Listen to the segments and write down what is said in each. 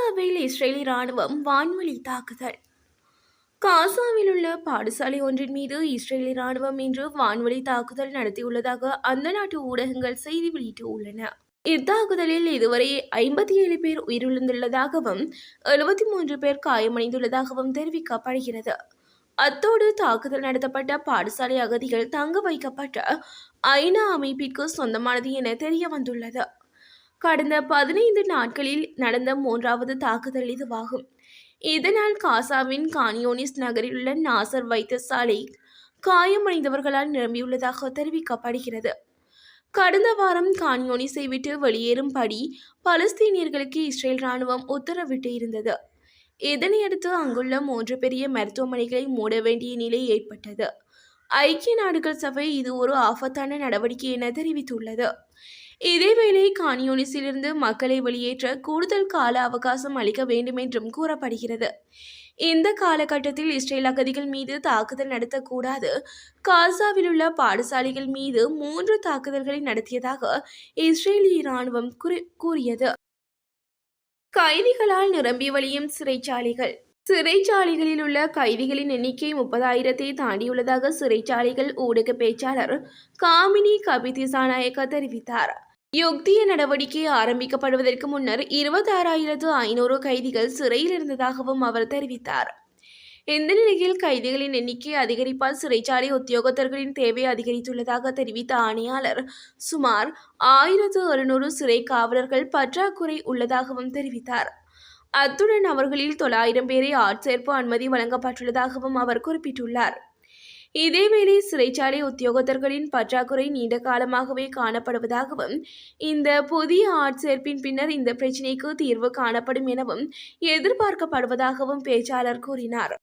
காசாவில் இஸ்ரேலி ராணுவம் வான்வழி தாக்குதல். காசாவில் உள்ள பாடசாலை ஒன்றின் மீது இஸ்ரேலி ராணுவம் இன்று வான்வழி தாக்குதல் நடத்தியுள்ளதாக அந்த நாட்டு ஊடகங்கள் செய்தி வெளியிட்டுள்ளன. இத்தாக்குதலில் இதுவரை 57 பேர் உயிரிழந்துள்ளதாகவும் 73 பேர் காயமடைந்துள்ளதாகவும் தெரிவிக்கப்படுகிறது. அத்தோடு தாக்குதல் நடத்தப்பட்ட பாடசாலை அகதிகள் தங்க வைக்கப்பட்ட ஐநா அமைப்பிற்கு சொந்தமானது என தெரிய வந்துள்ளது. கடந்த 15 நாட்களில் நடந்த 3வது தாக்குதல் இதுவாகும். இதனால் காசாவின் கான்யோனிஸ் நகரில் உள்ள நாசர் வைத்தியசாலை காயமடைந்தவர்களால் நிரம்பியுள்ளதாக தெரிவிக்கப்படுகிறது. கடந்த வாரம் கான்யோனிஸை விட்டு வெளியேறும்படி பலஸ்தீனியர்களுக்கு இஸ்ரேல் ராணுவம் உத்தரவிட்டு இருந்தது. இதனையடுத்து அங்குள்ள 3 பெரிய மருத்துவமனைகளை மூட வேண்டிய நிலை ஏற்பட்டது. ஐக்கிய நாடுகள் சபை இது ஒரு ஆபத்தான நடவடிக்கை என தெரிவித்துள்ளது. இதேவேளை கான்யூனிஸிலிருந்து மக்களை வெளியேற்ற கூடுதல் கால அவகாசம் அளிக்க வேண்டும் என்றும் கூறப்படுகிறது. இந்த காலகட்டத்தில் இஸ்ரேல் அகதிகள் மீது தாக்குதல் நடத்தக்கூடாது. காசாவில் உள்ள பாடசாலைகள் மீது 3 தாக்குதல்களை நடத்தியதாக இஸ்ரேலிய ராணுவம் கூறியது. கைதிகளால் நிரம்பி வழியும் சிறைச்சாலைகள். சிறைச்சாலைகளில் உள்ள கைதிகளின் எண்ணிக்கை 30,000-ஐ தாண்டியுள்ளதாக சிறைச்சாலைகள் ஊடக பேச்சாளர் காமினி கபிதிசாநாயக்க தெரிவித்தார். யுக்திய நடவடிக்கை ஆரம்பிக்கப்படுவதற்கு முன்னர் 26,500 கைதிகள் சிறையில் இருந்ததாகவும் அவர் தெரிவித்தார். இந்த நிலையில் கைதிகளின் எண்ணிக்கை அதிகரிப்பால் சிறைச்சாலை உத்தியோகத்தர்களின் தேவை அதிகரித்துள்ளதாக தெரிவித்த ஆணையாளர் சுமார் 1,600 சிறை காவலர்கள் பற்றாக்குறை உள்ளதாகவும் தெரிவித்தார். அத்துடன் அவர்களில் 900 பேரை ஆட்சேர்ப்பு அனுமதி வழங்கப்பட்டுள்ளதாகவும் அவர் குறிப்பிட்டுள்ளார். இதேவேளை சிறைச்சாலை உத்தியோகத்தர்களின் பற்றாக்குறை நீண்ட காலமாகவே காணப்படுவதாகவும் இந்த புதிய ஆட்சேர்ப்பின் பின்னர் இந்த பிரச்சினைக்கு தீர்வு காணப்படும் எனவும் எதிர்பார்க்கப்படுவதாகவும் பேச்சாளர் கூறினார்.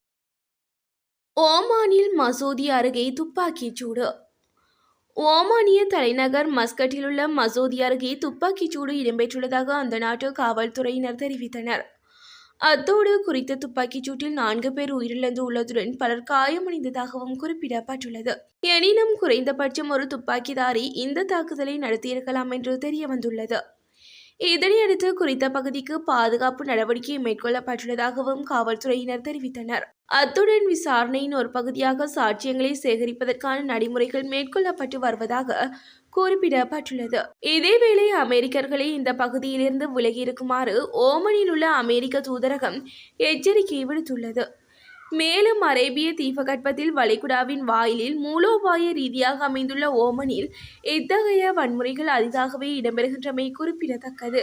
ஓமானில் மசூதி அருகே துப்பாக்கிச் சூடு. ஓமானிய தலைநகர் மஸ்கட்டில் உள்ள மசூதி அருகே துப்பாக்கிச் சூடு இடம்பெற்றுள்ளதாக அந்த நாட்டு காவல்துறையினர் தெரிவித்தனர். அத்தோடு குறித்த துப்பாக்கிச் சூட்டில் 4 பேர் உயிரிழந்து உள்ளதுடன் பலர் காயமடைந்ததாகவும் குறிப்பிடப்பட்டுள்ளது. எனினும் குறைந்தபட்சம் ஒரு துப்பாக்கிதாரி இந்த தாக்குதலை நடத்தியிருக்கலாம் என்று தெரிய வந்துள்ளது. இதனையடுத்து குறித்த பகுதிக்கு பாதுகாப்பு நடவடிக்கை மேற்கொள்ளப்பட்டுள்ளதாகவும் காவல்துறையினர் தெரிவித்தனர். அத்துடன் விசாரணையின் ஒரு பகுதியாக சாட்சியங்களை சேகரிப்பதற்கான நடைமுறைகள் மேற்கொள்ளப்பட்டு வருவதாக குறிப்பிடப்பட்டுள்ளது. இதேவேளை அமெரிக்கர்களை இந்த பகுதியிலிருந்து விலகி இருக்குமாறு ஓமனில் உள்ள அமெரிக்க தூதரகம் எச்சரிக்கை விடுத்துள்ளது. மேலும் அரேபிய தீபகற்பத்தில் வளைகுடாவின் வாயிலில் மூலோபாய ரீதியாக அமைந்துள்ள ஓமனில் இத்தகைய வன்முறைகள் அரிதாகவே இடம்பெறுகின்றமை குறிப்பிடத்தக்கது.